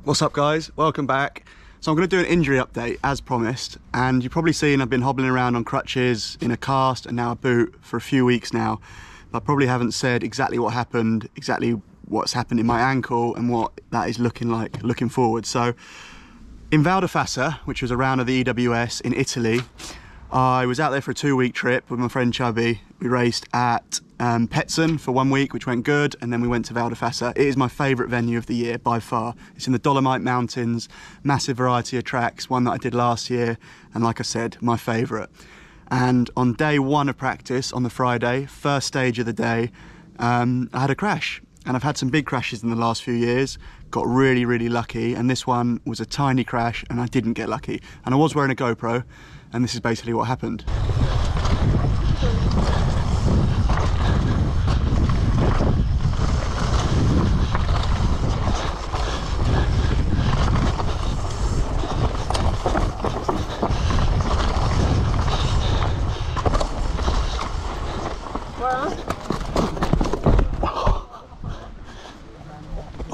What's up guys, welcome back. So I'm going to do an injury update as promised, and you've probably seen I've been hobbling around on crutches, in a cast and now a boot for a few weeks now. But I probably haven't said exactly what happened, exactly what's happened in my ankle and what that is looking like looking forward. So in Val di Fassa, which was a round of the EWS in Italy, I was out there for a 2-week trip with my friend Chubby. We raced at Petzen for 1 week, which went good, and then we went to Val di Fassa. It is my favourite venue of the year by far. It's in the Dolomite Mountains, massive variety of tracks, one that I did last year, and like I said, my favourite. And on day one of practice, on the Friday, first stage of the day, I had a crash. And I've had some big crashes in the last few years, got really lucky, and this one was a tiny crash and I didn't get lucky. And I was wearing a GoPro, and this is basically what happened.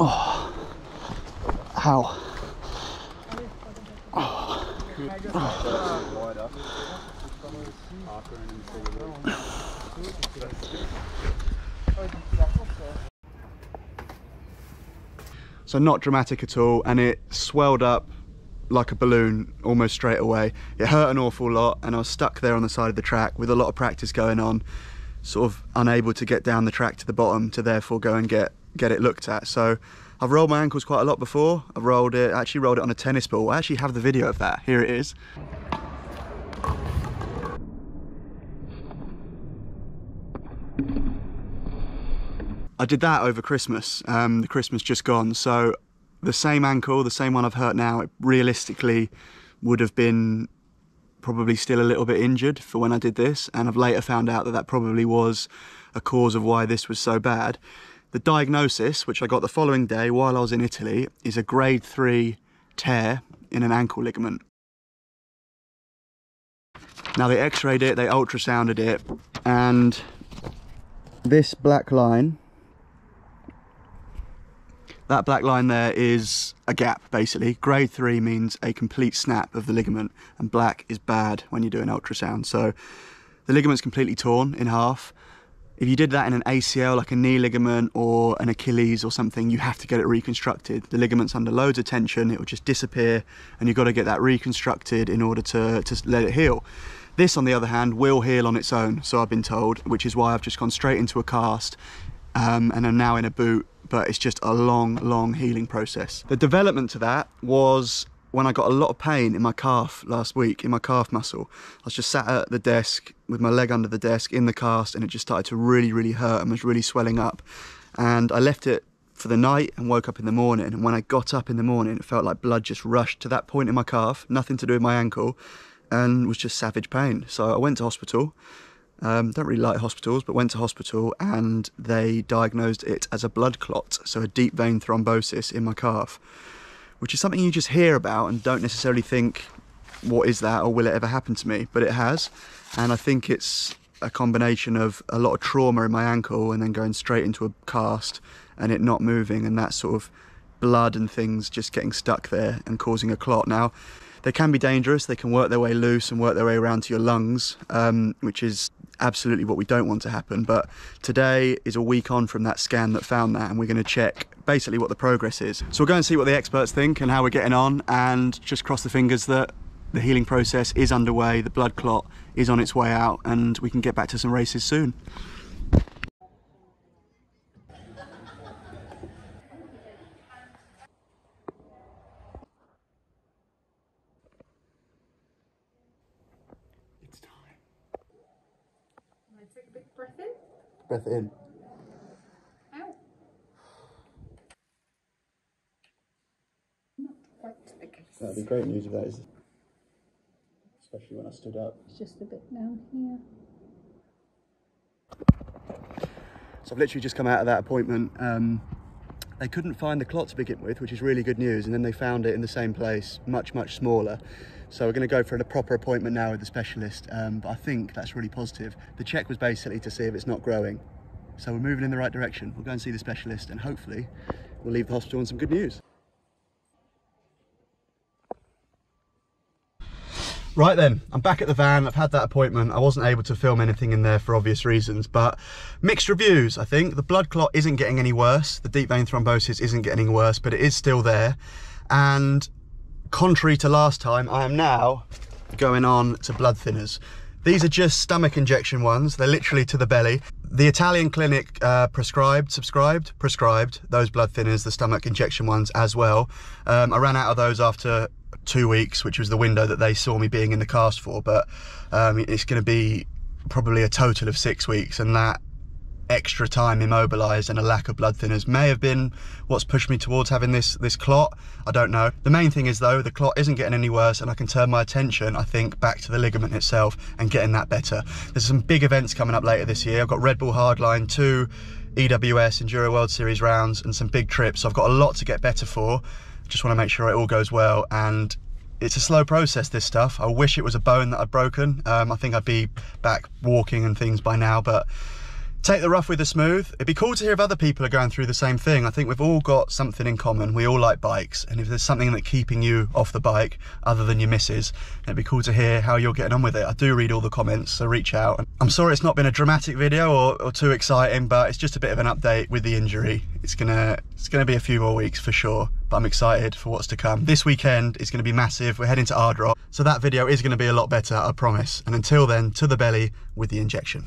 Oh, how? Oh. So not dramatic at all, and it swelled up like a balloon almost straight away. It hurt an awful lot, and I was stuck there on the side of the track with a lot of practice going on, sort of unable to get down the track to the bottom to therefore go and get it looked at. So I've rolled my ankles quite a lot before. I've actually rolled it on a tennis ball. I actually have the video of that. Here it is. I did that over Christmas, the Christmas just gone. So the same ankle, the same one I've hurt now, it realistically would have been probably still a little bit injured for when I did this. And I've later found out that that probably was a cause of why this was so bad. The diagnosis, which I got the following day while I was in Italy, is a grade 3 tear in an ankle ligament. Now they x-rayed it, they ultrasounded it, and this black line, that black line there is a gap basically. Grade 3 means a complete snap of the ligament, and black is bad when you do an ultrasound. So the ligament's completely torn in half. If you did that in an ACL, like a knee ligament or an Achilles or something, you have to get it reconstructed. The ligament's under loads of tension, it will just disappear, and you've got to get that reconstructed in order to let it heal. This, on the other hand, will heal on its own, so I've been told, which is why I've just gone straight into a cast, and I'm now in a boot, but it's just a long healing process. The development to that was when I got a lot of pain in my calf last week, in my calf muscle. I was just sat at the desk with my leg under the desk in the cast, and it just started to really hurt and was really swelling up. And I left it for the night and woke up in the morning, and when I got up in the morning, it felt like blood just rushed to that point in my calf, nothing to do with my ankle, and was just savage pain. So I went to hospital. Don't really like hospitals, but went to hospital, and they diagnosed it as a blood clot, so a deep vein thrombosis in my calf, which is something you just hear about and don't necessarily think, what is that, or will it ever happen to me? But it has, and I think it's a combination of a lot of trauma in my ankle and then going straight into a cast and it not moving, and that sort of blood and things just getting stuck there and causing a clot. Now, they can be dangerous. They can work their way loose and work their way around to your lungs, which is absolutely what we don't want to happen. But today is a week on from that scan that found that, and we're going to check basically what the progress is. So we'll go and see what the experts think and how we're getting on, and just cross the fingers that the healing process is underway, the blood clot is on its way out, and we can get back to some races soon. Take a big breath in. Breath in. Out. Not quite the case. That'd be great news if that is, especially when I stood up. It's just a bit down here. So I've literally just come out of that appointment. They couldn't find the clot to begin with, which is really good news, and then they found it in the same place, much smaller. So we're going to go for a proper appointment now with the specialist, but I think that's really positive. The check was basically to see if it's not growing. So we're moving in the right direction. We'll go and see the specialist, and hopefully we'll leave the hospital on some good news. Right then, I'm back at the van. I've had that appointment. I wasn't able to film anything in there for obvious reasons, but mixed reviews, I think. The blood clot isn't getting any worse. The deep vein thrombosis isn't getting any worse, but it is still there. And contrary to last time, I am now going on to blood thinners. These are just stomach injection ones. They're literally to the belly. The Italian clinic prescribed those blood thinners, the stomach injection ones as well. I ran out of those after 2 weeks, which was the window that they saw me being in the cast for, but it's going to be probably a total of 6 weeks, and that extra time immobilized and a lack of blood thinners may have been what's pushed me towards having this clot. I don't know. The main thing is though, the clot isn't getting any worse, and I can turn my attention, I think, back to the ligament itself and getting that better. There's some big events coming up later this year. I've got Red Bull Hardline, 2 EWS Enduro World Series rounds, and some big trips. So I've got a lot to get better for. Just want to make sure it all goes well, and it's a slow process, this stuff. I wish it was a bone that I'd broken. I think I'd be back walking and things by now, but take the rough with the smooth. It'd be cool to hear if other people are going through the same thing. I think we've all got something in common. We all like bikes, and if there's something that's keeping you off the bike other than your missus, it'd be cool to hear how you're getting on with it. I do read all the comments, so reach out. I'm sorry it's not been a dramatic video or too exciting, but it's just a bit of an update with the injury. It's gonna be a few more weeks for sure, but I'm excited for what's to come. This weekend is gonna be massive. We're heading to Ardrop, so that video is gonna be a lot better, I promise. And until then, to the belly with the injection.